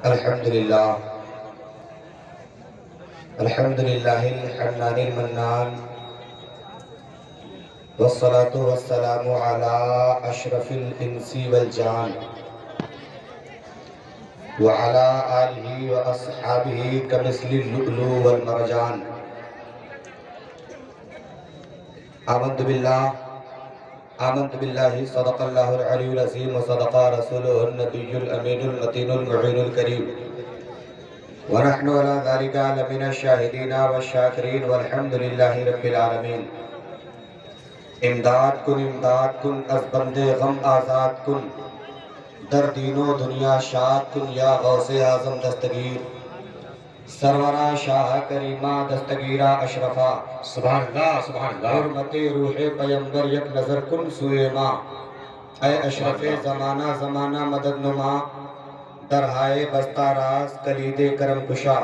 الحمدللہ الحمدللہ الحنان المنان والصلاة والسلام على اشرف الانس والجان وعلى آلہ واصحابہ کمثل اللؤلؤ والمرجان آمنت باللہ صدق اللہ العلی العظیم وصدق رسولہ النبی الامین المتین المعین الکریم ونحن على ذلك لمن الشاہدین والشاکرین والحمد للہ رب العالمین۔ امداد کن از بند غم آزاد کن، در دین و دنیا شاد کن یا غوث اعظم دستگیر، سرورہ شاہ کریمہ دستگیرہ اشرفہ، سبحان اللہ سبحان اللہ۔ حرمت روح پیمبر یک نظر کن سوئے ماں، اے اشرف زمانہ زمانہ مدد نما، درہائے بستہ راز کلید کرم کشا،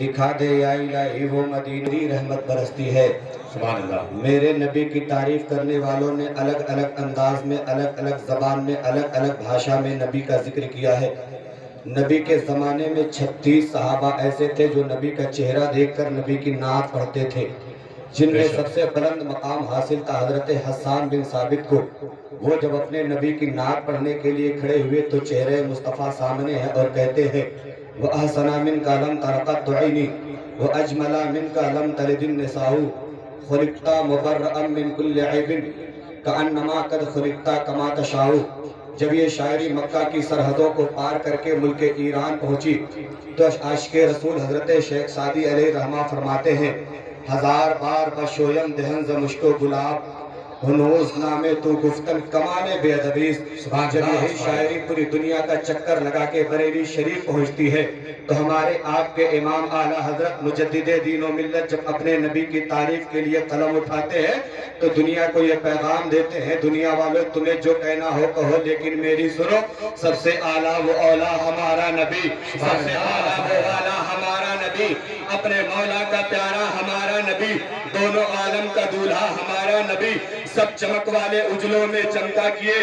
دکھا دے یا الہی وہ مدینی رحمت برستی ہے۔ سبحان اللہ۔ میرے نبی کی تعریف کرنے والوں نے الگ الگ انداز میں، الگ الگ زبان میں، الگ الگ بھاشا میں نبی کا ذکر کیا ہے۔ نبی کے زمانے میں 36 صحابہ ایسے تھے جو نبی کا چہرہ دیکھ کر نبی کی نعت پڑھتے تھے، جن میں سب سے بلند مقام حاصل تھا حضرت حسان بن ثابت کو۔ وہ جب اپنے نبی کی نعت پڑھنے کے لیے کھڑے ہوئے تو چہرے مصطفیٰ سامنے ہے اور کہتے ہیں وَأَحْسَنَ مِنْكَ لَمْ تَرَقَتْ عَيْنِي وَأَجْمَلَ مِنْكَ لَمْ تَلِدِ النِّسَاءُ خُلِقْتَ مُبَرَّأً مِنْ كُلِّ عَيْبٍ كَأَنَّمَا قَدْ خُلِقْتَ كَمَا تَشَاءُ۔ جب یہ شاعری مکہ کی سرحدوں کو پار کر کے ملک ایران پہنچی تو عاشق رسول حضرت شیخ سعدی علیہ رحمہ فرماتے ہیں ہزار بار بشویم دہن ز مشک و گلاب ہنوز نامے تو گفتن کمانے بے ادبیز۔ جب یہی شاعری پوری دنیا کا چکر لگا کے بریلی شریف پہنچتی ہے تو ہمارے آپ کے امام اعلیٰ حضرت مجدد دین و ملت جب اپنے نبی کی تعریف کے لیے قلم اٹھاتے ہیں تو دنیا کو یہ پیغام دیتے ہیں دنیا والوں تمہیں جو کہنا ہو کہو لیکن میری سنو، سب سے اعلیٰ وہ اولا ہمارا نبی، سب سے اعلیٰ وہ اولا ہمارا نبی، اپنے مولا کا پیارا ہمارا نبی، دونوں عالم کا دولہا ہمارا نبی، سب چمک والے اجلوں میں چمکا کیے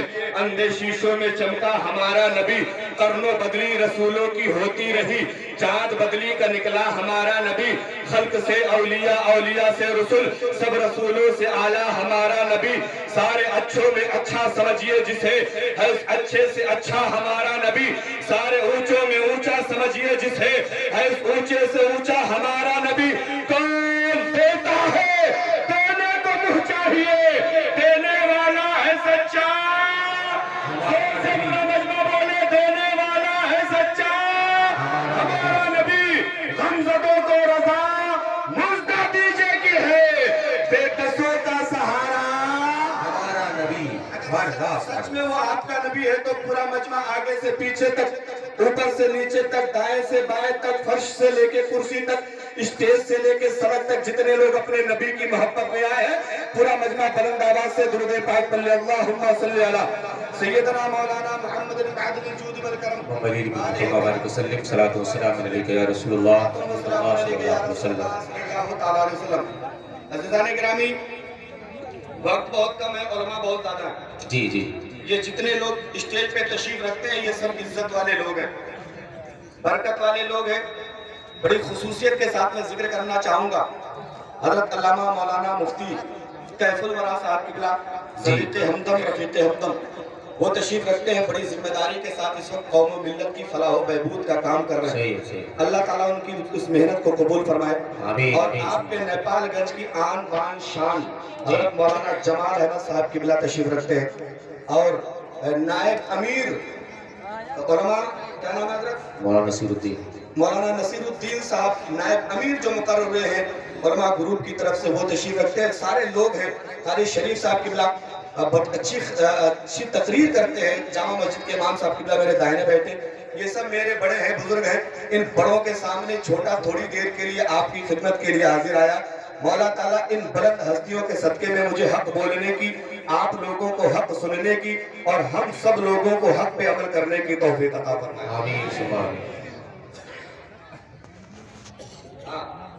اندھے شیشوں میں چمکا ہمارا نبی، قرنوں بدلی رسولوں کی ہوتی رہی چاند بدلی کا نکلا ہمارا نبی، خلق سے اولیاء اولیاء سے رسول سب رسولوں سے اعلیٰ ہمارا نبی، سارے اچھوں میں اچھا سمجھیے جسے ہے اچھے سے اچھا ہمارا نبی، سارے اونچوں میں اونچا سمجھیے جسے ہے اونچے سے اونچا ہمارا نبی، کون دیتا ہے دینے کو منہ چاہیے دینے والا ہے سچا، زور سے پورا مجمع بولے دینے والا ہے سچا ہمارا نبی، غمزدوں کو رضا مزدہ دیجے کی ہے بے قصوں کا سہارا ہمارا نبی۔ سچ میں وہ آپ کا نبی ہے تو پورا مجمع آگے سے پیچھے تک، اوپر سے نیچے تک، دائیں سے بائیں تک، فرش سے لے کے کرسی تک، اسٹیج سے لے کے سڑک تک جتنے لوگ اپنے نبی کی محبت میں آئے ہیں پورا مجمع بلند آواز سے درود پاک پڑھ لے اللہم صلی علی سیدنا مولانا محمد العدل الجود والکرم وبلیل بارک وسلم صلاۃ و سلام علیک یا رسول اللہ صلی اللہ علیہ وسلم۔ عزیزان گرامی، وقت بہت کم ہے، علماء بہت زیادہ ہیں۔ جی جی، یہ جتنے لوگ اسٹیج پہ تشریف رکھتے ہیں یہ سب عزت والے لوگ ہیں، برکت والے لوگ ہیں۔ بڑی خصوصیت کے ساتھ میں ذکر کرنا چاہوں گا حضرت علامہ مولانا مفتی کیف الورا صاحب قبلہ ضریط ہمدم رفیق ہمدم، وہ تشریف رکھتے ہیں بڑی ذمہ داری کے ساتھ اس وقت قوم و ملت کی فلاح و بہبود کا کام کر رہے ہیں۔ اللہ تعالیٰ ان کی اس محنت کو قبول فرمائے۔ اور آپ کے نیپال گنج کی آن بان شان حضرت مولانا جمال احمد صاحب قبلہ تشریف رکھتے ہیں، اور نائب امیر علماء کیا نام ہے حضرت؟ مولانا نصیر الدین، مولانا نصیر الدین صاحب نائب امیر جو مقرر ہوئے ہیں علماء گروپ کی طرف سے، وہ تشریف رکھتے ہیں۔ سارے لوگ ہیں، قاری شریف صاحب قبلہ بہت اچھی تقریر کرتے ہیں، جامع مسجد کے امام صاحب قبلہ میرے دائنے بیٹھے، یہ سب میرے بڑے ہیں، بزرگ ہیں۔ ان بڑوں کے سامنے چھوٹا تھوڑی دیر کے لیے آپ کی خدمت کے لیے حاضر آیا۔ مولا تعالیٰ ان بلند ہستیوں کے صدقے میں مجھے حق بولنے کی، آپ لوگوں کو حق سننے کی اور ہم سب لوگوں کو حق پہ عمل کرنے کی توفیق عطا فرمائے۔ آمین سبحان۔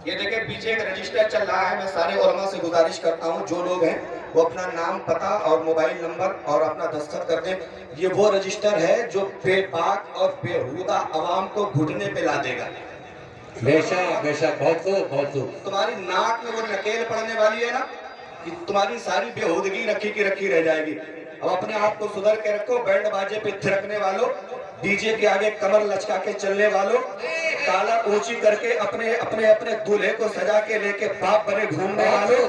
یہ دیکھیں پیچھے ایک رجسٹر چل رہا ہے، میں سارے علماء سے گزارش کرتا ہوں جو لوگ ہیں वो अपना नाम, पता और मोबाइल नंबर और अपना दस्तखत कर दें। ये वो रजिस्टर है जो बेबाक और बेहुदा अवाम को घुटने पे ला देगा। बेशक बेशक, बहुत खूब बहुत खूब। तुम्हारी नाक में वो नकेल पड़ने वाली है ना कि तुम्हारी सारी बेहूदगी रखी की रखी रह जाएगी। अब अपने आप को सुधर के रखो। बैंड बाजे पे थिरकने वालों, डीजे के आगे कमर लचका के चलने वालों, काला ऊंची करके अपने अपने अपने दूल्हे को सजा के लेके बाप बने घूमने वालों,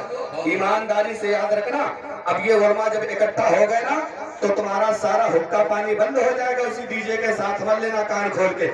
ईमानदारी से याद रखना, अब ये वर्मा जब इकट्ठा हो गए ना तो तुम्हारा सारा हुक्का पानी बंद हो जाएगा उसी डीजे के साथ। मान लेना कान खोल के,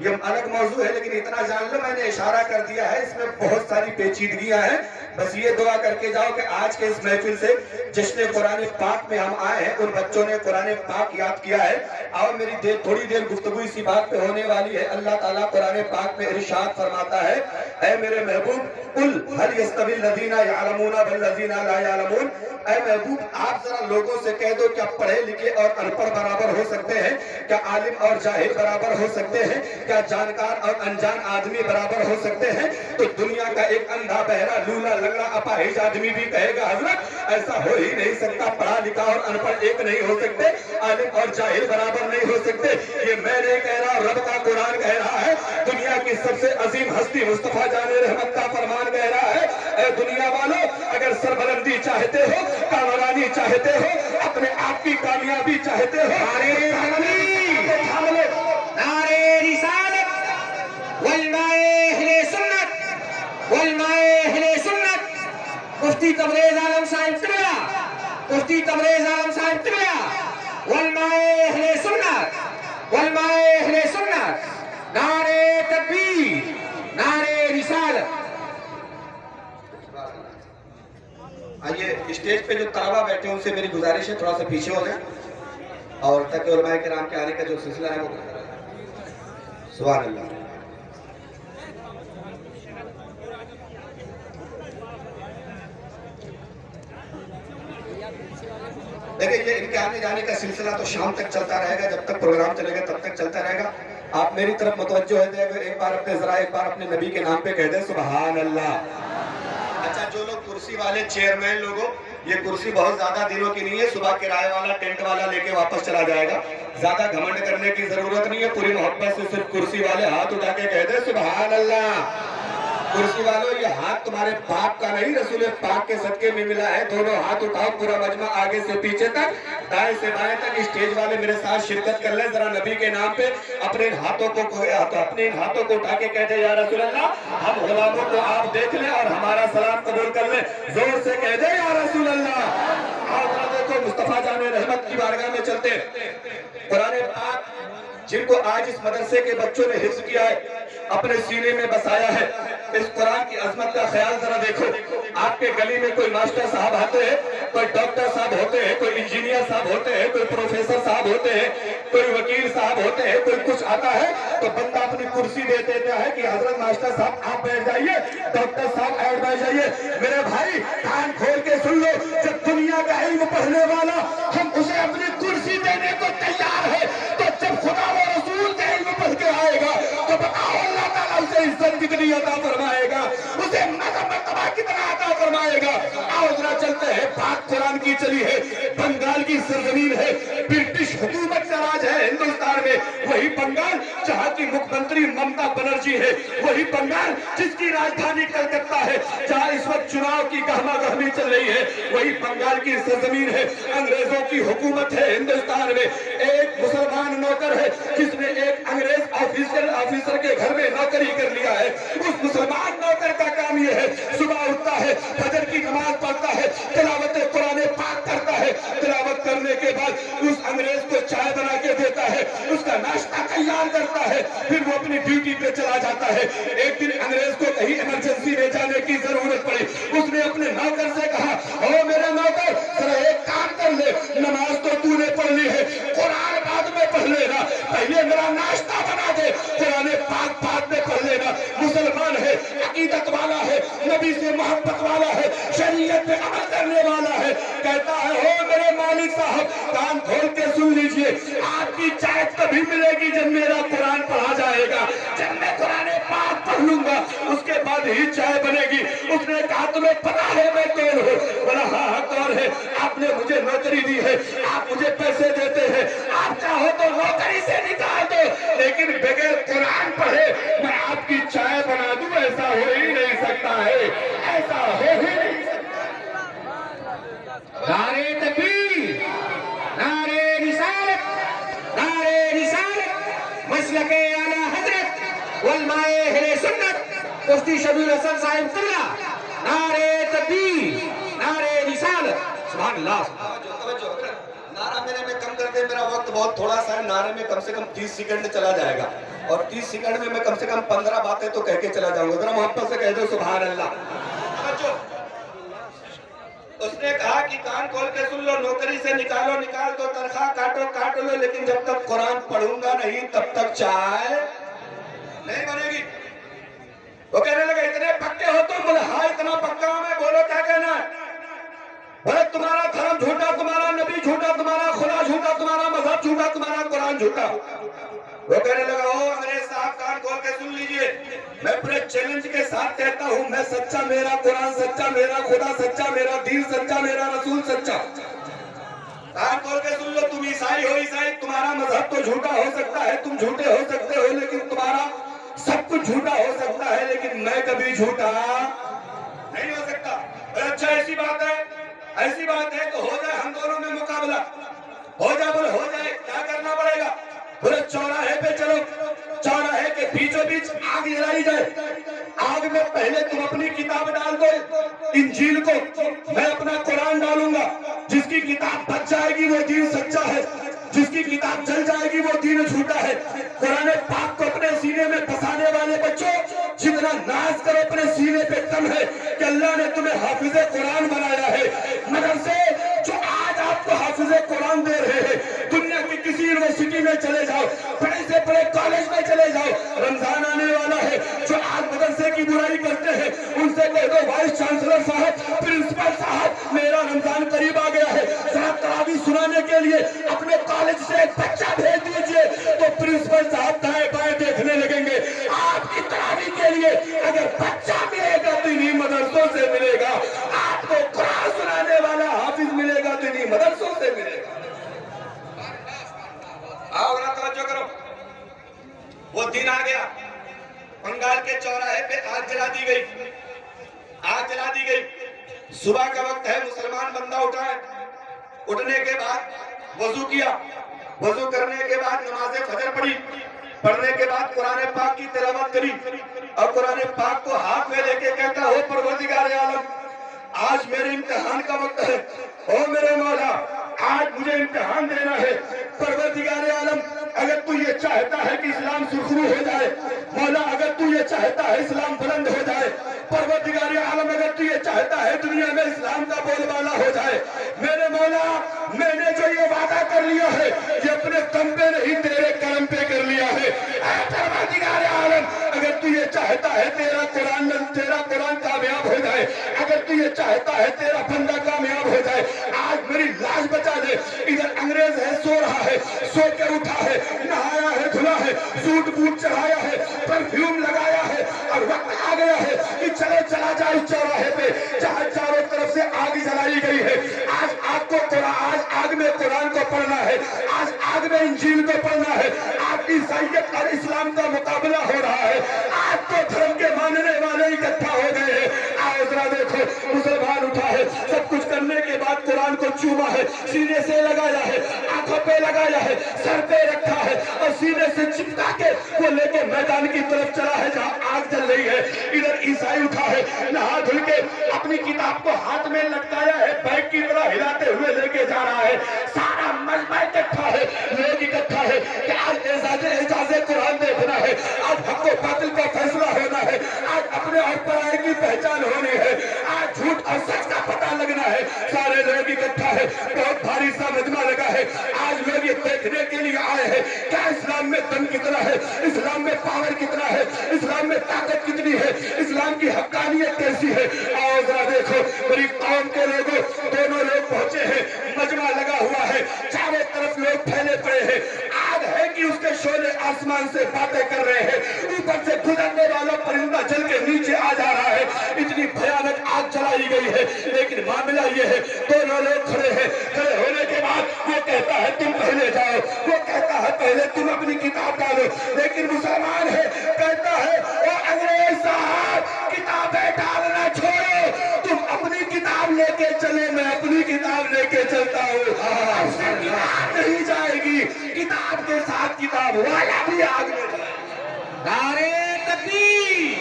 ये अलग मौजू है, लेकिन इतना जान लो मैंने इशारा कर दिया है, इसमें बहुत सारी पेचीदगियां हैं। बस ये दुआ करके जाओ कि आज के इस महफिल से जश्न कुरान पाक में हम आए हैं, उन बच्चों ने कुरान पाक याद किया है। और मेरी थोड़ी देर गुफ्तगू इसी बात पे होने वाली है। अल्लाह ताला कुरान पाक में इरशाद फरमाता है, ऐ मेरे महबूब, कुल हल यस्तविल लज़ीना यअलमूना वल लज़ीना ला यअलमून, ऐ महबूब आप जरा लोगों से कह दो, क्या पढ़े लिखे और अनपढ़ बराबर हो सकते हैं? क्या आलिम और जाहिल बराबर हो सकते हैं? क्या जानकार और अनजान आदमी बराबर हो सकते हैं? तो दुनिया का एक अंधा, बहरा, लूला, लंगड़ा, अपाहिज आदमी भी कहेगा हजरत ऐसा हो ही नहीं सकता, पढ़ा लिखा और अनपढ़ एक नहीं हो सकते, आलिम और जाहिल बराबर नहीं हो सकते। ये मैं नहीं कह रहा, रब का कुरान कह रहा है। दुनिया की सबसे अजीम हस्ती मुस्तफा जाने रहमत का फरमान कह रहा है, ऐ दुनिया वालों, अगर सरबलंदी चाहते हो, कामरानी चाहते हो, अपने आप की कामयाबी चाहते हो, नारे रिसालत वल माए सुन्नत, वल माए सुन्नत, मुफ्ती तबरेज आलम साहिब तिबला, मुफ्ती तबरेज आलम साहिब तिबला, वल माए सुन्नत, वल माए सुन्नत, नारे तकबीर, नारे रिसालत। आइए स्टेज पे जो तलबा बैठे हैं उनसे मेरी गुजारिश है थोड़ा सा पीछे हो जाए, और ताकि उलमाए किराम के आने का जो सिलसिला है वो सुभान अल्लाह। देखिए ये इनके आने जाने का सिलसिला तो शाम तक चलता रहेगा, जब तक प्रोग्राम चलेगा तब तक चलता रहेगा। आप मेरी तरफ मुतवज्जो है, एक बार अपने नबी के नाम पे कह दे सुभान अल्लाह। अच्छा, जो लोग कुर्सी वाले चेयरमैन लोगों, ये कुर्सी बहुत ज्यादा दिनों की नहीं है, सुबह किराए वाला टेंट वाला लेके वापस चला जाएगा। ज्यादा घमंड करने की जरूरत नहीं है, पूरी मोहब्बत से सिर्फ कुर्सी वाले हाथ उठा के कह दे सुभान अल्लाह। कुर्सी वालों, ये हाथ तुम्हारे बाप का नहीं, रसूल पाक के सदके में मिला है। दोनों हाथ उठाओ, पूरा मजमा आगे से पीछे तक, दाएं से बाएं तक। स्टेज वाले मेरे साथ शिरकत कर ले जरा, नबी के नाम पे अपने हाथों को उठा के कहते या रसूल अल्लाह, हम गुलामों को आप देख ले और हमारा सलाम कबूल कर ले। जोर से कह दे या रसूल अल्लाह। और देखो मुस्तफा जाने रहमत की बारगाह में चलते, कुरान पाक जिनको आज इस मदरसे के बच्चों ने हिफ्ज किया है, अपने सीने में बसाया है, इस कुरान की अजमत का ख्याल जरा देखो। आपके गली में कोई मास्टर साहब आते हैं, कोई डॉक्टर साहब होते हैं, कोई इंजीनियर साहब होते हैं, कोई प्रोफेसर साहब होते हैं, कोई वकील साहब होते हैं, कोई कुछ आता है तो बंदा अपनी कुर्सी दे देता है कि हजरत मास्टर साहब आप बैठ जाइए, डॉक्टर साहब आप बैठ जाइए। मेरे भाई कान खोल के सुन लो, जब दुनिया का इल्म पढ़ने वाला हम उसे अपनी कुर्सी देने को तैयार है, तो जब खुदा व रसूल का इल्म पढ़ के आएगा तो बताओ अल्लाह ताला उसे इज्जत कितनी अता फरमाएगा, उसे मर्तबा कितना अता फरमाएगा। आओ जरा चलते हैं, बात कुरान की चली है, बंगाल की सरजमीन है, ब्रिटिश हुकूमत का राज है हिंदुस्तान में। वही बंगाल जहाँ की मुख्यमंत्री ममता बनर्जी है, वही बंगाल जिसकी राजधानी कलकत्ता है, जहाँ इस वक्त चुनाव की गहमा गहमी चल रही है, वही बंगाल की सरजमीन है। अंग्रेजों की हुकूमत है हिंदुस्तान में। एक मुसलमान नौकर है जिसने एक अंग्रेज ऑफिसर के घर में नौकरी कर लिया है। उस मुसलमान नौकर का काम यह है, सुबह उठता है, फजर की नमाज पढ़ता है, तिलावत कुरान पाक करता है, तिलावत करने के बाद उस अंग्रेज को चाय बना के देता है, उसका नाश्ता तैयार करता है, फिर वो अपनी ड्यूटी पे चला जाता है। एक दिन अंग्रेज को कहीं इमरजेंसी में जाने की जरूरत पड़ी, उसने अपने नौकर से कहा, ओ मेरे नौकर जरा एक काम कर ले, नमाज तो तूने पढ़ ली है, कुरान बाद में पढ़ लेना, पहले मेरा नाश्ता बना दे, कुरान पाक बाद में पढ़ लेना। मुसलमान है, अकीदत वाला है, नबी से मोहब्बत वाला है, शरीयत पे अमल करने वाला है, कहता है हो मेरे मालिक साहब कान खोल के सुन लीजिए, आपकी चाय तभी मिलेगी जब मेरा कुरान पढ़ा जाएगा, जब मैं कुरान पाक पढ़ लूंगा उसके बाद ही चाय बनेगी। उसने कहा तुम्हें पता है मैं कौन हूँ? बोला हाँ कौन है? आपने मुझे नौकरी दी है, आप मुझे पैसे देते हैं, आप चाहो तो नौकरी से निकाल दो, लेकिन बगैर कुरान पढ़े मैं आपकी चाय बना दूं, ऐसा हो ही नहीं सकता है, ऐसा हो ही नहीं सकता। नारे तकबीर, नारे रिसालत, नारे रिसालत, मसलके आला हजरत उलमाए अहले सुन्नत मुफ्ती शबीर हसन साहिब किबला। नारे तकबीर, नारे रिसालत। सुभान अल्लाह। नारा मेरे में कम कर दे, मेरा वक्त बहुत थोड़ा सा है। नारे में कम से कम 30 सेकंड चला जाएगा और 30 सेकंड में मैं कम से कम 15 बातें तो कह के चला जाऊंगा। जरा मोहब्बत से कह दो सुभान अल्लाह। उसने कहा कि कान खोल के सुन लो, नौकरी से निकालो निकाल दो, तनख्वाह काटो काट लो, लेकिन जब तक कुरान पढ़ूंगा नहीं तब तक चाय नहीं बनेगी। वो कहने लगे इतने पक्के हो तुम? बोले हाँ इतना पक्का हूं मैं। बोलो क्या कहना है? बोले तुम्हारा धर्म झूठा, तुम्हारा नबी झूठा, तुम्हारा खुदा झूठा, तुम्हारा मजहब झूठा, तुम्हारा कुरान झूठा। वो कहने लगा ओ अंग्रेज साहब कान खोल के सुन लीजिए, मैं पूरे चैलेंज के साथ कहता हूँ मैं सच्चा, मेरा कुरान सच्चा, मेरा खुदा सच्चा, मेरा दीन सच्चा, मेरा रसूल सच्चा। कान खोल के सुन लो, तुम ईसाई हो ईसाई, तुम्हारा मजहब तो झूठा हो सकता है, तुम झूठे हो सकते हो, लेकिन तुम्हारा सब कुछ झूठा हो सकता है, लेकिन मैं कभी झूठा नहीं हो सकता। अच्छा ऐसी बात है, ऐसी बात है तो हो जाए हम दोनों में मुकाबला, हो जाए। बोले हो जाए, क्या करना पड़ेगा? बोले चौराहे पे चलो, चौराहे के बीचों बीच आग जलाई जाए, आग में पहले तुम अपनी किताब डाल दो इंजील को, मैं अपना कुरान डालूंगा, जिसकी किताब बच जाएगी वो दीन सच्चा है, जिसकी किताब जल जाएगी वो दीन झूठा है। कुरान पाक को अपने सीने में फंसाने वाले बच्चों, जितना नाज करो अपने सीने पे कम है कि अल्लाह ने तुम्हें हाफिज़े कुरान बनाया है। मदरसे जो आज आपको हाफिज़े कुरान दे रहे हैं, दुनिया की किसी यूनिवर्सिटी में चले जाओ, बड़े से बड़े कॉलेज में चले जाओ, रमजान आने वाला है, जो आज मदरसे की बुराई करते हैं उनसे कह दो वाइस चांसलर साहब, प्रिंसिपल साहब, मेरा रमजान करीब आ गया है, जरा तरावी सुनाने के लिए अपने कॉलेज से एक बच्चा भेज दीजिए। तो प्रिंसिपल साहब दाएं बाएं देखने लगेंगे। आपकी तरावी के लिए अगर बच्चा मिलेगा तो इन्हीं मदरसों से मिलेगा, आपको कुरान सुनाने वाला हाफिज मिलेगा तो इन्हीं मदरसों से मिलेगा। आओ ना तवज्जो करो, वो दिन आ गया, बंगाल के चौराहे पे आग जला दी गई, आग जला दी गई। सुबह का वक्त है, मुसलमान बंदा उठा है, उठने के बाद वजू किया, वजू करने के बाद नमाज फजर पढ़ी, पढ़ने के बाद कुरान पाक की तिलावत करी और कुरान पाक को हाथ में लेके कहता हो परवरदिगार आलम, आज मेरे इम्तिहान का वक्त है, ओ मेरे मौला आज मुझे इम्तिहान देना है। परवरदिगार आलम अगर तू ये चाहता है कि इस्लाम सुरखरू हो जाए, मौला अगर तू ये चाहता है इस्लाम बुलंद हो जाए, परवरदिगार आलम अगर तू ये चाहता है दुनिया में इस्लाम का बोलबाला हो जाए, मेरे मौला मैंने जो ये वादा कर लिया है ये अपने दम पे नहीं तेरे करम पे कर लिया है। परवरदिगार आलम अगर तू ये चाहता है तेरा कुरान कामयाब हो जाए, अगर तू ये चाहता है तेरा बंदा कामयाब हो जाए, आज मेरी लाश बचा दे। इधर अंग्रेज है, सो रहा है, सो के उठा है, नहाया है, धुला है, सूट बूट चढ़ाया है, परफ्यूम लगाया है और वक्त आ गया है कि चलो चला जाए उस चौराहे पे जहाँ चारों तरफ से आग जलाई गई है। आज आज आग में कुरान को पढ़ना है, आज आग में इंजील को पढ़ना है, आज ईसाईयत और इस्लाम का मुकाबला हो रहा है। आज तो धर्म के मानने वाले इकट्ठा हो गए हैं। आओ जरा देखो, मुसलमान उठा है, सब कुछ करने के बाद कुरान को चूमा है, सीने से लगाया है, आंखों पे लगाया है, सर पे रखा है और सीने से चिपका के वो लेके मैदान की तरफ चला है जहाँ आग जल रही है। इधर ईसाई उठा है, नहा धुल के अपनी किताब को हाथ में लटकाया है, बैग की तरह हिलाते हुए लेके जा रहा है। सारा मजमा इकट्ठा है, लोग इकट्ठा है कि आज एजाज़े कुरान देखना है, आज हक व बातिल का फैसला होना है, आज अपने और पराये की पहचान होनी है, आज झूठ और सच का पता लगना है। सारे लोग इकट्ठा है, बहुत भारी सा मजमा लगा है। आज लोग ये देखने के लिए आए हैं क्या इस्लाम में दम कितना है, इस्लाम में पावर कितना है, इस्लाम में ताकत कितनी है, इस्लाम की हक्कानियत कैसी है। आओ जरा देखो, मेरी कौम के लोगों, दोनों लोग पहुंचे हैं, मजमा लगा हुआ है, चारों तरफ लोग फैले पड़े हैं। आग है कि उसके शोले आसमान से बातें कर रहे हैं, ऊपर से गुजरने देखने वाला परिंदा जल के नीचे आ जा रहा है, इतनी भयानक आग जलाई गई है। लेकिन मामला ये है, दोनों लोग खड़े हैं, खड़े होने के बाद वो कहता है तुम पहले जाओ, वो कहता है पहले तुम अपनी किताब डालो। लेकिन मुसलमान है, कहता है ओ अंग्रेज साहब, किताबें डालना छोड़ो, तुम अपनी किताब लेके चले, मैं अपनी किताब लेके चलता हूँ। उससे किताब नहीं जाएगी, किताब के साथ किताब वाला भी आग में जाएगा। नारे तकबीर,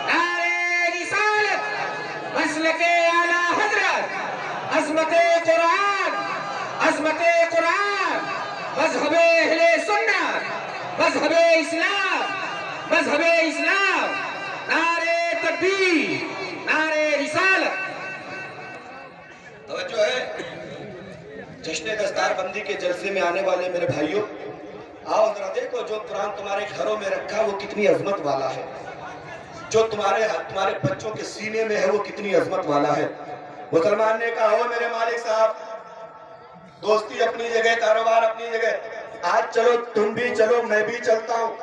नारे रिसालत, मसलके आला हजरत, अज़मते कुरान, अज़मते कुरान, मज़हबे अहले सुन्नत, मज़हबे इस्लाम, मज़हबे इस्लाम। नारे तकबीर, नारे रिसालत। तवज्जो है, जश्न दस्तारबंदी के जलसे में आने वाले मेरे भाइयों, आओ जरा देखो जो कुरान तुम्हारे घरों में रखा वो कितनी अजमत वाला है, जो तुम्हारे बच्चों के सीने में है वो कितनी अजमत वाला है। मुसलमान ने कहा, हो मेरे मालिक साहब, दोस्ती अपनी जगह, कारोबार अपनी जगह, आज चलो तुम भी चलो मैं भी चलता हूँ,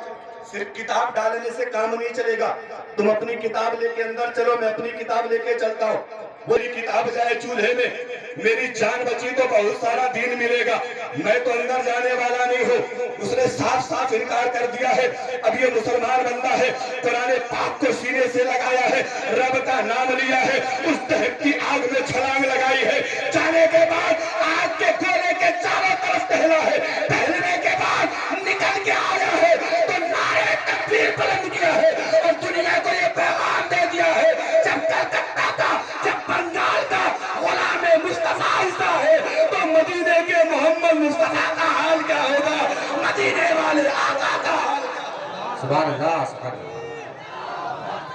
सिर्फ किताब डालने से काम नहीं चलेगा, तुम अपनी किताब लेके अंदर चलो, मैं अपनी किताब लेके चलता हूँ। बोली किताब जाए चूल्हे में, मेरी जान बची तो बहुत सारा दीन मिलेगा, मैं तो अंदर जाने वाला नहीं हूँ। उसने साफ साफ इनकार कर दिया है। अब ये मुसलमान बंदा है, कुरान पाक को सीने से लगाया है, रब का नाम लिया है, उस दहकती आग में छलांग लगाई है, जाने के बाद आग के गोले के चारों तरफ टहला है, टहलने के बाद निकल के आया है तो नारे तकबीर बुलंद किया है और दुनिया को ये पैगाम दे दिया है, जब कलकत्ता का, जब बंगाल का गुलाम मुस्तफा ऐसा है तो मदीने के मोहम्मद मुस्तफा का हाल क्या होगा, मदीने वाले आका का हाल क्या होगा। सुभान अल्लाह, सुभान अल्लाह।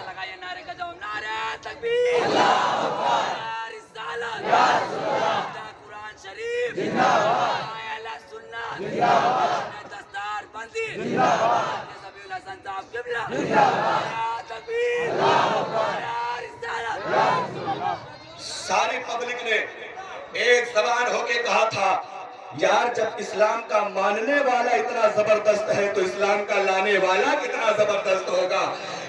लगाइए नारे का जो नारे तकबीर, अल्लाहू अकबर, रिसालत, कुरान शरीफ जिंदाबाद, अहले सुन्नत जिंदाबाद, दस्तारबंदी जिंदाबाद, सबीउल हसन साहब किबला जिंदाबाद, तकबीर, अल्लाहू अकबर, रिसालत। सारी पब्लिक ने एक जबान होके कहा था, यार जब इस्लाम का मानने वाला इतना जबरदस्त है तो इस्लाम का लाने वाला कितना जबरदस्त होगा।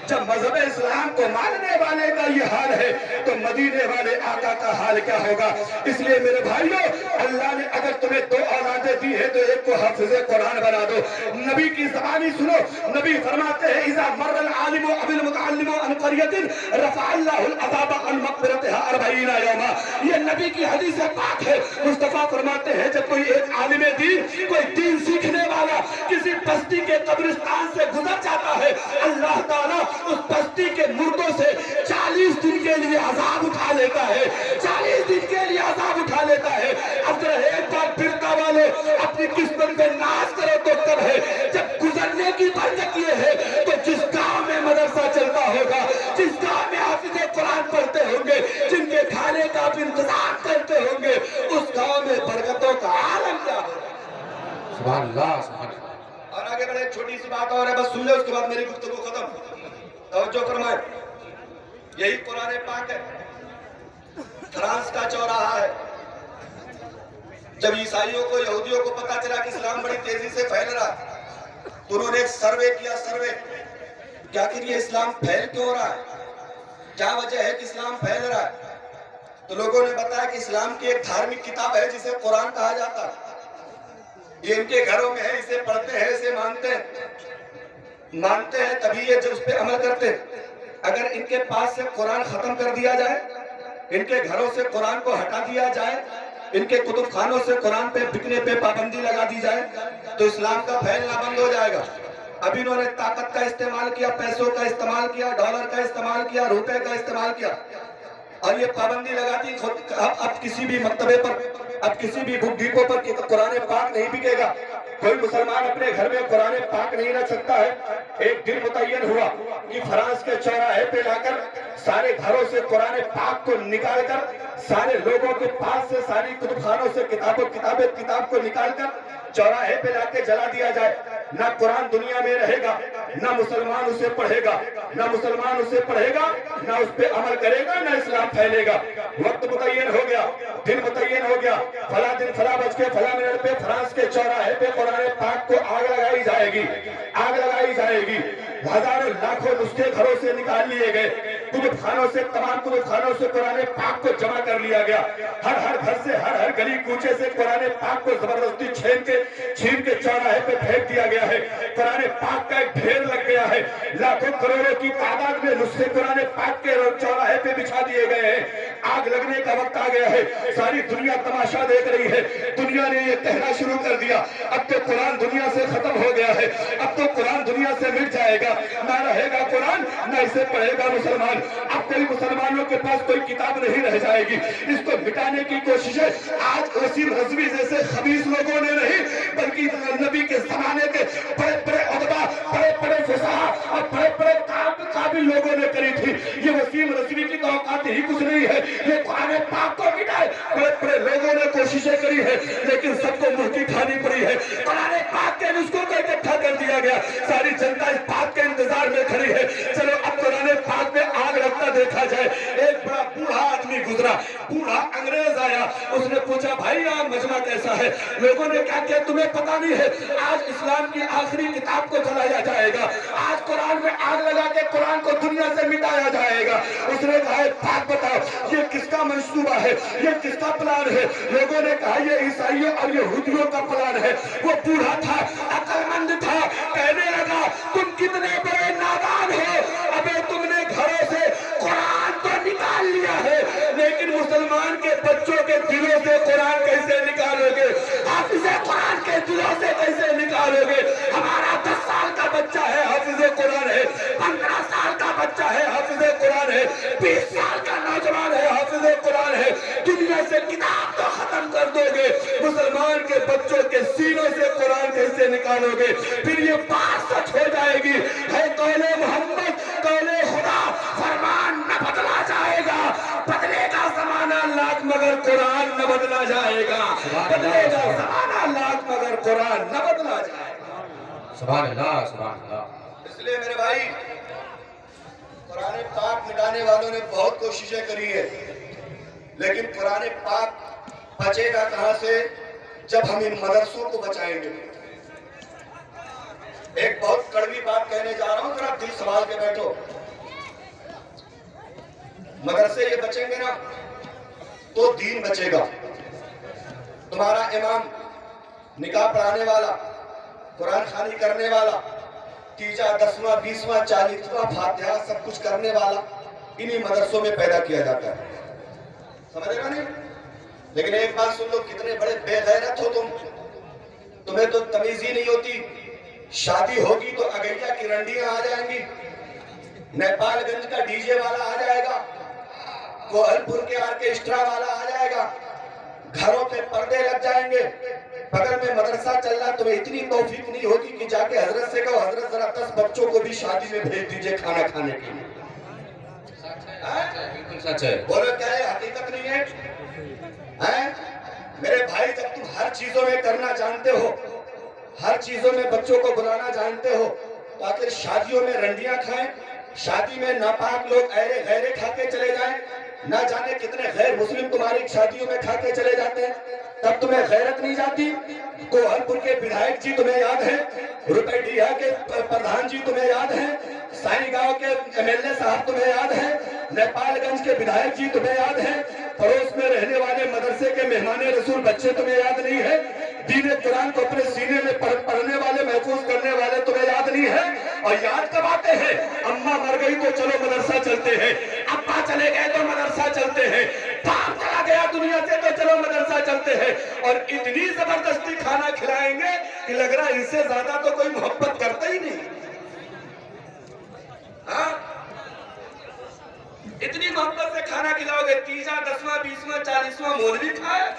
जब मजहब इस्लाम को मानने वाले का ये हाल है तो मदीने वाले आका का हाल क्या होगा। इसलिए मेरे भाइयों, अल्लाह ने अगर तुम्हें दो औलादें दी है तो एक को हाफिज़ कुरान बना दो। नबी की ज़बानी सुनो, नबी फरमाते हैं इज़ा मर्रल आलिमु अबिल मुतअल्लिमु अन क़रियतिन रफ़अल्लाहुल अज़ाब अन मग़फ़िरतिहा 40 यौमा। ये नबी की हदीस पाक है। मुस्तफ़ा फरमाते हैं जब कोई एक आलिम दीन, कोई दीन सीखने वाला किसी बस्ती के कब्रिस्तान से गुजर जाता है, अल्लाह ताला उस बस्ती के मुर्दों से 40 दिन के लिए अजाब उठा लेता है, 40 दिन के लिए अजाब उठा लेता है। अब जरा एक बार फिरता वाले अपनी किस्मत पे नाज करो तो कब है, जब गुजरने की बरकत ये है तो जिस गांव में मदरसा चलता होगा, जिस गांव में हाफिज़ कुरान पढ़ते होंगे, जिनके खाने का भी इंतजाम करते होंगे, उस गांव में बरकतों का आलम क्या होगा। सुभान अल्लाह, सुभान अल्लाह। और आगे बढ़े, छोटी सी बात और है, बस सुन लो उसके बाद मेरी गुफ्तगू खत्म। तवज्जो फरमाए, यही कुरान पाक है, फ्रांस का चौराहा है। जब ईसाइयों को, यहूदियों को पता चला कि इस्लाम बड़ी तेजी से फैल रहा है तो उन्होंने एक सर्वे किया। सर्वे क्या कि ये इस्लाम फैल क्यों रहा है, क्या वजह है कि इस्लाम फैल रहा है। तो लोगों ने बताया कि इस्लाम की एक धार्मिक किताब है जिसे कुरान कहा जाता है, ये इनके घरों में है, इसे पढ़ते हैं, इसे मानते हैं तभी ये जो उस पर अमल करते हैं। अगर इनके पास से कुरान खत्म कर दिया जाए, इनके घरों से कुरान को हटा दिया जाए, इनके कुतुब खानों से कुरान पे बिकने पे पाबंदी लगा दी जाए तो इस्लाम का फैलना बंद हो जाएगा। अभी इन्होंने ताकत का इस्तेमाल किया, पैसों का इस्तेमाल किया, डॉलर का इस्तेमाल किया, रुपए का इस्तेमाल किया और ये पाबंदी लगा दी। अब किसी भी मकतबे पर, अब किसी भी बुक डिपो पर कुरान पाक नहीं बिकेगा। कोई मुसलमान अपने घर में कुरान पाक नहीं रख सकता है। एक दिन मुतय्यन हुआ कि फ्रांस के चौराहे पे लाकर सारे घरों से कुरान पाक को निकालकर, सारे लोगों के पास से सारी कुतुबखानों से किताब को निकालकर चौराहे पे लाके जला दिया जाए। ना कुरान दुनिया में रहेगा, ना मुसलमान उसे पढ़ेगा, ना मुसलमान उसे पढ़ेगा, ना उस पे अमल करेगा, ना इस्लाम फैलेगा। वक्त मुतय्यन हो गया, दिन मुतय्यन हो गया, फला दिन फला बज के फला मिनट पे फ्रांस के चौराहे पे कुरान पाक को आग लगाई जाएगी। आग लगाई चलाई जाएगी। हजारों लाखों नुस्खे घरों से निकाल लिए गए, कुतुब खानों से, तमाम कुतुब खानों से कुरान पाक को जमा कर लिया गया। हर घर से, हर गली कूचे से कुरान पाक को जबरदस्ती छीन के चौराहे पे फेंक दिया गया है। कुरान पाक का एक ढेर लग गया है। लाखों करोड़ों की तादाद में नुस्खे कुरान पाक के चौराहे पे बिछा दिए गए हैं। आग लगने का वक्त आ गया है। सारी दुनिया तमाशा देख रही है। दुनिया ने ये कहना शुरू कर दिया, अब तो कुरान दुनिया से खत्म हो गया है, अब तो कुरान दुनिया से मिट जाएगा, ना रहेगा कुरान, ना इसे पढ़ेगा मुसलमान। अब कोई मुसलमानों के पास कोई किताब नहीं रह जाएगी। इसको मिटाने की कोशिशें आज वसीम रज़वी जैसे खबीस लोगों ने नहीं, बल्कि नबी के जमाने के बड़े बड़े उलमा, बड़े बड़े फुसहा और बड़े बड़े काबिल लोगों ने करी थी। ये वसीम रज़वी की तो औकात ही कुछ नहीं है, ये कुरान पाक को मिटाए बड़े बड़े लोगों ने कोशिशें करी है, लेकिन सबको मुंह की खानी पड़ी है। कुरान पाक के नुस्खों को इकट्ठा कर दिया गया। सारी जनता इस बात के इंतजार में खड़ी है, चलो अब कुरान पाक में आग लगता देखा जाए। एक बड़ा बूढ़ा आदमी गुजरा, बूढ़ा अंग्रेज आया, उसने पूछा भाई यहाँ मजमा कैसा है? लोगों ने क्या किया तुम्हें पता नहीं है? आज इस्लाम की आखिरी किताब को जलाया जाएगा, आज कुरान में आग लगा के कुरान को दुनिया से मिटाया जाएगा। उसने कहा बात बताओ ये किसका मंसूबा है, ये किसका प्लान है? लोगों ने कहा ये ईसाइयों और यहूदियों का प्लान है। वो बूढ़ा था, अक्लमंद था, कहने लगा तुम कितने बड़े नादान हो, अबे तुमने घरों से कुरान तो निकाल लिया है, लेकिन मुसलमान के बच्चों के दिलों से कुरान कैसे निकालोगे? हाफिज़े कुरान के दिलों से कैसे निकालोगे? हमारा 10 साल का बच्चा है हाफिज़े कुरान है, 15 साल का बच्चा है हाफिज़े कुरान है, 20 साल का नौजवान है हाफिज़े कुरान है। दुनिया से किताब तो खत्म कर दोगे, मुसलमान के बच्चों के सीनों से कुरान कैसे निकालोगे? फिर ये बात सच हो जाएगी, है कौले मोहम्मद, कौले खुदा, फरमान न बदला जाएगा, बदलेगा ज़माना लाख मगर कुरान न बदला जाएगा, बदलेगा ज़माना लाख मगर कुरान न बदला जाएगा। सुभान अल्लाह, सुभान अल्लाह। इसलिए मेरे भाई कुरान पाक मिटाने वालों ने बहुत कोशिशें करी है, लेकिन कुरान पाक बचेगा कहां से जब हम इन मदरसों को बचाएंगे। एक बहुत कड़वी बात कहने जा रहा हूं, जरा दिल संभाल के बैठो। मदरसे ये बचेंगे ना तो दीन बचेगा। तुम्हारा इमाम, निकाह पढ़ाने वाला, कुरान खानी करने वाला, तीजा 10वां 20वां 40वां फातिहा सब कुछ करने वाला इन्हीं मदरसों में पैदा किया जाता है, समझ रहे हो नहीं? लेकिन एक बात सुन लो, कितने बड़े बेगैरत हो तुम, तुम्हें तो तमीज ही नहीं होती। शादी होगी तो अगैया की रंडियां आ जाएंगी, नेपालगंज का डीजे वाला आ जाएगा, कोहलपुर के आर्केस्ट्रा वाला आ जाएगा, घरों पे पर्दे लग जाएंगे, बगल में मदरसा चल रहा, तुम्हें इतनी तौफीक नहीं होगी कि जाके हजरत से कहो हजरत जरा 10 बच्चों को भी शादी में भेज दीजिए खाना खाने के लिए। बिल्कुल सच है। बोलो क्या है? हकीकत नहीं है? मेरे भाई, जब तुम हर चीजों में करना जानते हो, हर चीजों में बच्चों को बुलाना जानते हो, तो आखिर शादियों में रंडियां खाएं, शादी में नापाक लोग ऐरे गैरे खा के चले जाएं, ना जाने कितने गैर मुस्लिम तुम्हारी शादियों में खा के चले जाते हैं, तब तुम्हें गैरत नहीं जाती? कोहलपुर के विधायक जी तुम्हें याद है, रुपैडिया के प्रधान जी तुम्हें याद है, साई गांव के एमएलए साहब तुम्हें याद है, नेपालगंज के विधायक जी तुम्हें याद है, पड़ोस में रहने वाले मदरसे के मेहमान रसूल बच्चे तुम्हें याद नहीं है, दीन कुरान को अपने सीने में पढ़ने वाले, महफूज करने वाले तुम्हें याद नहीं है? और याद कब आते हैं? अम्मा मर गई तो चलो मदरसा चलते हैं, अब्बा चले गए तो मदरसा चलते हैं, बाप चला गया दुनिया से तो चलो मदरसा चलते हैं, और इतनी जबरदस्ती खाना खिलाएंगे कि लग रहा है इनसे ज्यादा तो कोई मोहब्बत करता ही नहीं। हाँ, इतनी मोहब्बत से खाना खिलाओगे, तीजा 10वां 20वां 40वां मौलवी खाए,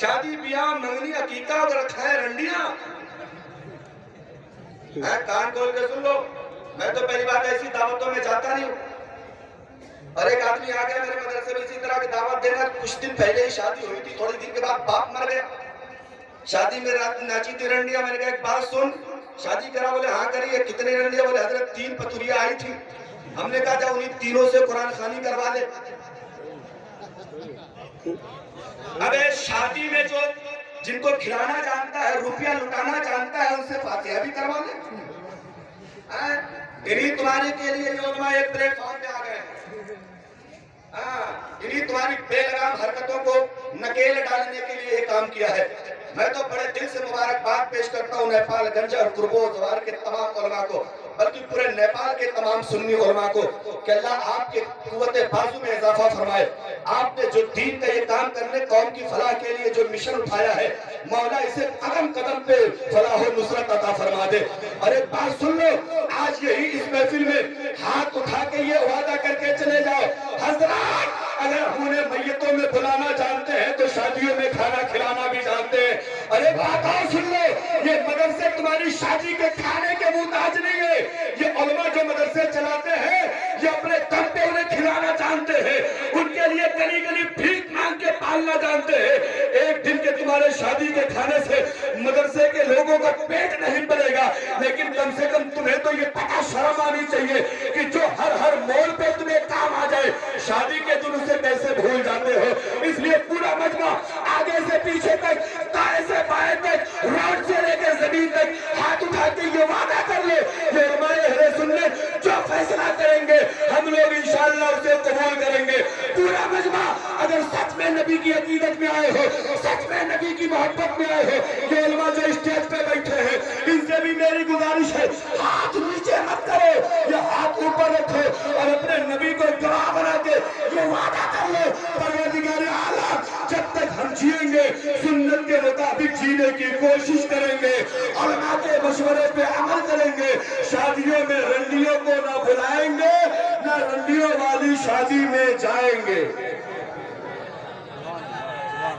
शादी ब्याह मंगनी अकीका और खाए रंडियां। कान खोल के सुन लो, मैं तो पहली बार ऐसी दावतों में जाता नहीं हूँ। और एक आदमी आ गया मेरे मदरसे में इसी तरह की दावत देना, कुछ दिन पहले ही शादी हुई थी, थोड़ी दिन के बाद बाप मर गया, शादी में रात नाची थी रंडिया। मैंने कहा एक बात सुन, शादी करा? बोले हाँ करिए। कितनी रंडिया? बोले हजरत 3 पतुरिया आई थी। हमने कहा जा उन्हीं तीनों से कुरान खानी करवा ले। अबे शादी में जो जिनको खिलाना जानता है, रुपया लुटाना जानता है, उनसे फातिहा भी करवा ले। इन्हीं तुम्हारे के लिए जो उलमा एक प्लेटफॉर्म पे आ गए हैं। इन्हीं तुम्हारी बेलगाम हरकतों को नकेल डालने के लिए ये काम किया है। मैं तो बड़े दिल से मुबारकबाद पेश करता हूँ नेपालगंज और कुर्बोजवार के तमाम उलमा को, बल्कि पूरे नेपाल के तमाम सुन्नी उलमा को कि अल्लाह आपके कुव्वत बाजू में इजाफा फरमाए। आपने जो दीन का ये काम करने, कौम की फलाह के लिए जो मिशन उठाया है, मौला इसे कदम कदम पे फलाह और नुसरत अता फरमा दे। और एक बात सुन लो, आज यही इस महफिल में हाथ उठा के ये वादा करके चले जाओ, हजरत अगर हम उन्हें मैयतों में बुलाना जानते हैं तो शादियों में खाना खिलाना भी जानते हैं। अरे बात और सुन लो, ये मदरसे तुम्हारी शादी के खाने के मुहताज नहीं है। ये उलमा जो मदरसे चलाते हैं, ये अपने दम पे उन्हें खिलाना जानते हैं, उनके लिए गली गली भीख मांग के पालना जानते हैं। एक दिन के तुम्हारे शादी के खाने से मदरसे के लोगों का पेट नहीं भरेगा, लेकिन कम से कम तुम्हें तो ये पता शर्म आनी चाहिए कि जो हर मोड़ पे तुम्हें काम आ जाए, शादी के दिन उसे कैसे भूल जाते हो। इसलिए पूरा मजमा आगे से पीछे तक, दाएं से बाएं तक, रोड से लेकर जमीन तक हाथ उठा के ये वादा कर ले, ये हमारे अहले सुन्नत जो फैसला करेंगे हम लोग इंशाअल्लाह उसे कबूल करेंगे। पूरा मजमा अगर सच में नबी की अकीदत में आए हो, सच में नबी की मोहब्बत में आए हो, ये उलमा जो स्टेज पे बैठे हैं, इनसे भी मेरी गुजारिश है, हाथ नीचे मत करो, ये हाथ ऊपर रखो और अपने नबी को गवाह बना के ये वादा कर लो, परवरदिगार आलम जब तक हम जिएंगे सुन्नत के मुताबिक जीने की कोशिश करेंगे, उलमा के मशवरे पे अमल करेंगे, शादियों में रंडियों को ना बुलाएंगे, ना रंडियों वाली शादी में जाएंगे।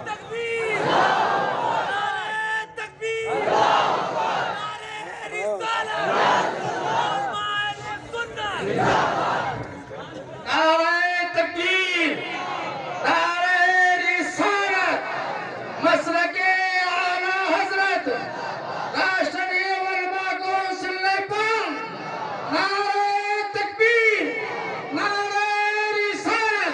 तकबीर, नारे तकबीर, नारे रिसालत, उलमाए सुन्नत। नारे तकबीर, नारे रिसालत, मसलके आला हजरत राष्ट्रीय उलमा कौंसिल नेपाल। नारे तकबीर, नारे रिसालत।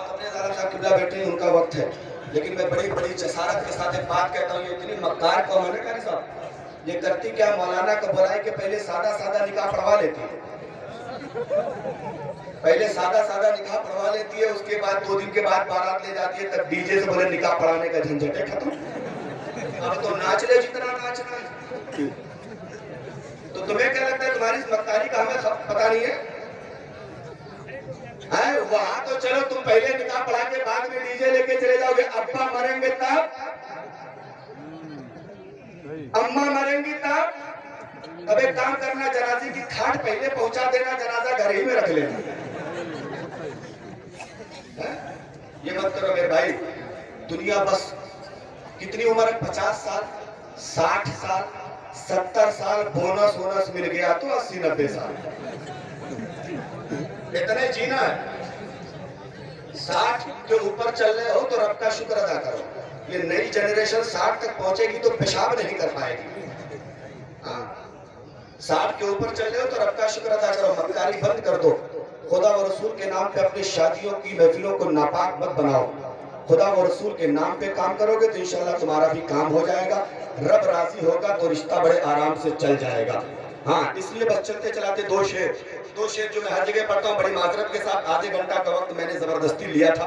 अपने ज़रा सा किबला बैठे, उनका वक्त है, लेकिन मैं बड़ी बड़ी जसारत के साथ एक बात कहता हूँ, ये इतनी मक्कार कौम है ना कारी साहब, ये करती क्या, मौलाना को बुलाए के पहले सादा सादा निकाह पढ़वा लेती है, पहले सादा सादा निकाह पढ़वा लेती है, उसके बाद 2 दिन के बाद बारात ले जाती है, तब डीजे से बोले निकाह पढ़ाने का झंझट है खत्म, अब तो नाच ले जितना नाचना है। तो तुम्हें क्या लगता है तुम्हारी इस मक्कारी का हमें पता नहीं है? वहां तो चलो तुम पहले निकाह पढ़ा के बाद में डीजे लेके चले जाओगे, अब्बा मरेंगे तब, अम्मा मरेंगी तब। अब एक काम करना, जनाजे की खाट पहले पहुंचा देना, जनाजा घर ही में रख लेना। ये मत करो मेरे भाई, दुनिया बस कितनी उम्र है, 50 साल, 60 साल, 70 साल बोनस मिल गया तो 80-90 साल इतने जीना है। 60 के ऊपर चल रहे हो तो रब का शुक्र अदा करो, ये नई जनरेशन 60 तक पहुंचेगी तो पेशाब नहीं कर पाएगी। 60 के ऊपर चल रहे हो तो रब का शुक्र अदा करो, मक्कारी बंद कर दो, खुदा व रसूल के नाम पे अपनी शादियों की महफिलों को नापाक मत बनाओ, खुदा व रसूल के नाम पे काम करोगे तो इंशाल्लाह तुम्हारा भी काम हो जाएगा, रब राजी होगा तो रिश्ता बड़े आराम से चल जाएगा। हाँ, इसलिए बस चलते चलाते दो शेर जो मैं हर जगह पढ़ता हूँ, बड़ी माजरत के साथ आधे घंटा का वक्त मैंने जबरदस्ती लिया था,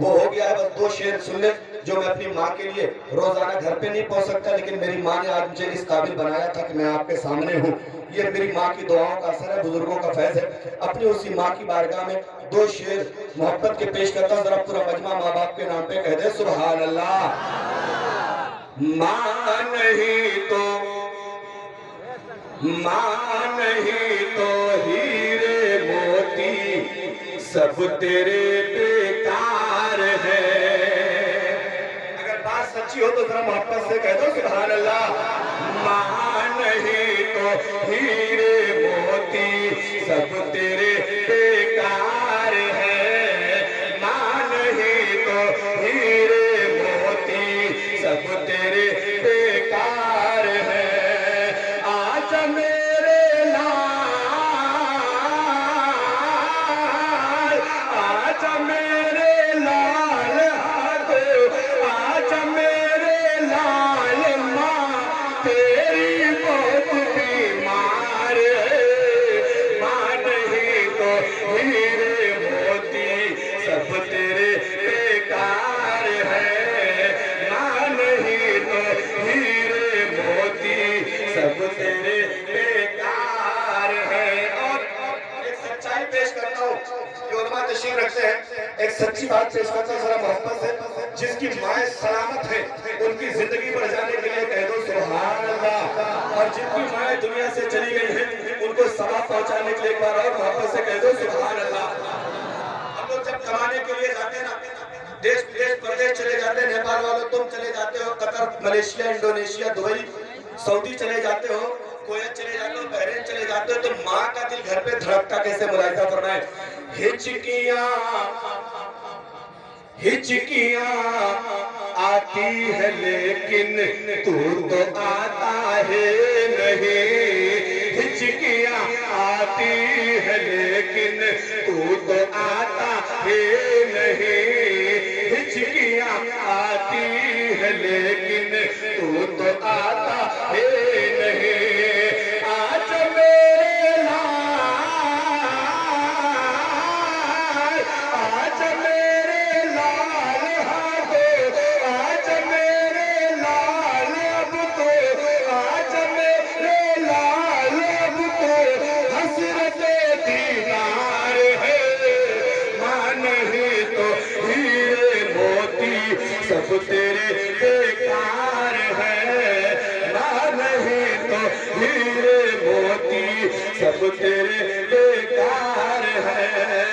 वो हो गया है। बस 2 शेर सुन ले जो मैं अपनी माँ के लिए रोजाना घर पे नहीं पहुंच सकता, लेकिन मेरी माँ ने आज मुझे इस काबिल बनाया था कि मैं आपके सामने हूँ। ये मेरी माँ की दुआओं का असर है, बुजुर्गों का फैज है। अपनी उसी माँ की बारगाह में 2 शेर मोहब्बत के पेश करता हूँ, जरा पूरा मजमा माँ बाप के नाम पे कह दे सुभान अल्लाह। माँ नहीं तो हीरे मोती सब तेरे बेकार है। अगर बात सच्ची हो तो जरा मोहब्बत से कह दो सुभान अल्लाह। माँ नहीं तो हीरे मोती सब तेरे बेकार है, माँ नहीं तो हीरे मोती सब तेरे बेकार है। आज मेरे लाल आज मेरे लाल माँ तेरी बहुत बीमार تشریف رکھتے ہیں. ایک سچی بات پیش کرتا ہوں ذرا محبت سے. جس کی مائیں سلامت ہیں ان کی زندگی بڑھ جانے کے لیے کہہ دو سبحان اللہ. اور جن کی مائیں دنیا سے چلی گئی ہیں ان کو ثواب پہنچانے کے لیے ایک بار اور محبت سے کہہ دو سبحان اللہ. ہم لوگ جب کمانے کے لیے جاتے ہیں نا, دیش پردیش چلے جاتے ہیں, نیپال والوں تم چلے جاتے ہو قطر, ملیشیا, انڈونیشیا, دبئی, سعودی چلے جاتے ہو, کویت چلے جاتے ہو, بحرین چلے جاتے ہو, تو ماں کا دل گھر پہ دھڑکتا کیسے ملاحظہ فرمائے. ہچکیاں آتی ہے لیکن تو آتا ہے نہیں. ہچکیاں آتی ہے لیکن تو آتا ہے نہیں. ہچکیاں آتی ہے لیکن تو آتا ہے نہیں. آج میرے لال, آج میرے لال ہاتھوں, آج میرے لال اب تو, آج میرے لال اب تو حسرت دیدار ہے. ماں نہیں تو ہیرے موتی سب تیرے بیکار ہے. ماں نہیں تو ہیرے موتی سب تیرے بیکار ہے.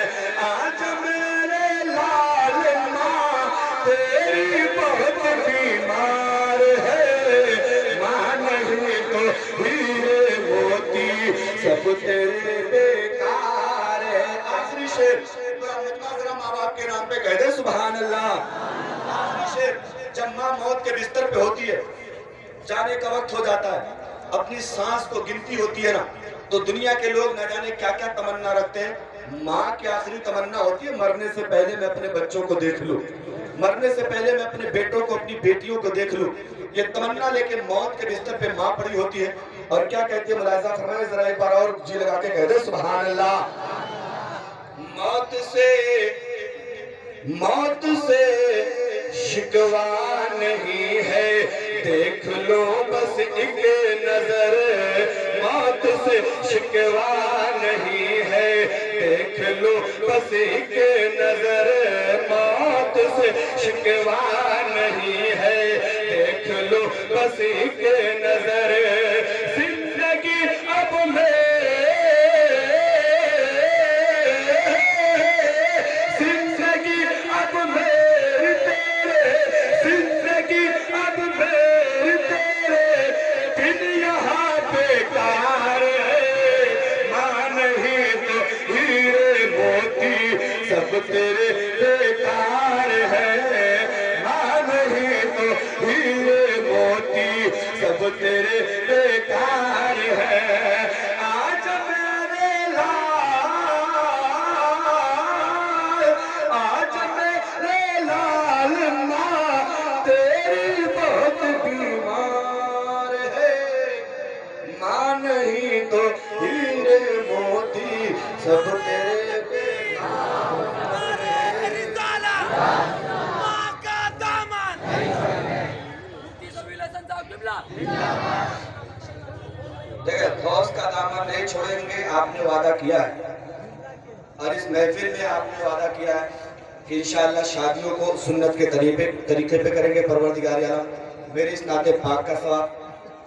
آج میرے لال ماں تیری بہت بیمار ہے. ماں نہیں تو ہیرے موتی سب تیرے بیکار ہے. آخری شعر ذرا ماں باپ کے نام پہ کہہ دے سبحان اللہ. آخری شعر, جب ماں موت کے بستر پہ ہوتی ہے, جانے کا وقت ہو جاتا ہے, اپنی سانس کو گنتی ہوتی ہے نا, تو دنیا کے لوگ نہ جانے کیا کیا تمنا رکھتے ہیں. ماں کی آخری تمنا ہوتی ہے مرنے سے پہلے میں اپنے بچوں کو دیکھ لوں, مرنے سے پہلے میں اپنے بیٹوں کو, اپنی بیٹیوں کو دیکھ لوں. یہ تمنا لے کے موت کے بستر پہ ماں پڑی ہوتی ہے, اور کیا کہتی ہے ملاحظہ فرمائے ذرا ایک بار اور جی لگا کے کہہ دے سبحان اللہ. موت سے شکوا نہیں ہے, دیکھ لو بس ایک نظر. موت سے شکوا نہیں ہے, دیکھ لو بس ایک نظر. موت سے شکوا نہیں ہے, دیکھ لو بس ایک نظر. زندگی اب زندگی اب میری تیرے, زندگی اب میری تیرے دن یہاں بیکار ہے. ماں نہیں تو ہیرے موتی سب تیرے بیکار ہے. ماں نہیں تو ہیرے موتی سب تیرے بیکار ہے. آج میرے لال, آج میرے لال ماں تیری بہت بیمار ہے. ماں نہیں تو ہیرے موتی سب تیرے بیکار نعرہ رسالہ, ماں کا دامن. مفتی شبیر حسن صاحب قبلہ. دیکھیں, دوست کا دامن نہیں چھوڑیں گے, آپ نے وعدہ کیا ہے, اور اس محفل میں آپ نے وعدہ کیا ہے کہ انشاءاللہ شادیوں کو سنت کے طریقے پہ کریں گے. پروردگار عالم میرے اس نعت پاک کا ثواب,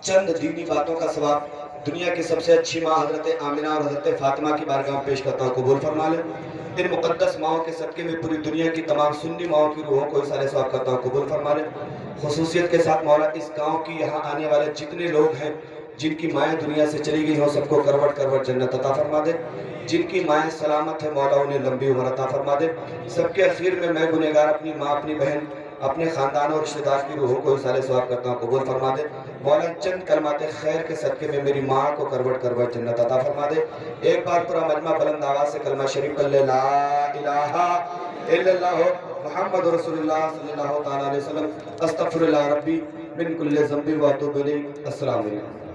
چند دینی باتوں کا ثواب دنیا کی سب سے اچھی ماں حضرت آمنہ اور حضرت فاطمہ کی بارگاہ میں پیش کرتا ہوں, قبول فرما لیں. ان مقدس ماؤں کے صدقے میں پوری دنیا کی تمام سنی ماؤں کی روحوں کو اِسارِ ثواب کرتا ہوں, قبول فرما لیں. خصوصیت کے ساتھ مولا اس گاؤں کی یہاں آنے والے جتنے لوگ ہیں جن کی مائیں دنیا سے چلی گئی ہوں, سب کو کروٹ کروٹ جنت عطا فرما دے. جن کی مائیں سلامت ہے مولا انہیں لمبی عمر عطا فرما دے. سب کے اخیر میں گنہگار اپنی ماں, اپنی بہن, اپنے خاندان اور رشتہ دار کی روحوں کو اِسارِ ثواب کرتا ہوں, قبول فرما دے. مولا چند کلمات خیر کے صدقے میں میری ماں کو کروٹ کروٹ جنت عطا فرما دے. ایک بار پورا مجمع بلند آواز سے کلمہ شریف پڑھ لے, لا الہ الا اللہ محمد رسول اللہ صلی اللہ تعالی علیہ وسلم. استغفر اللہ ربی من کل ذنب و اتوب الیہ. السلام علیکم.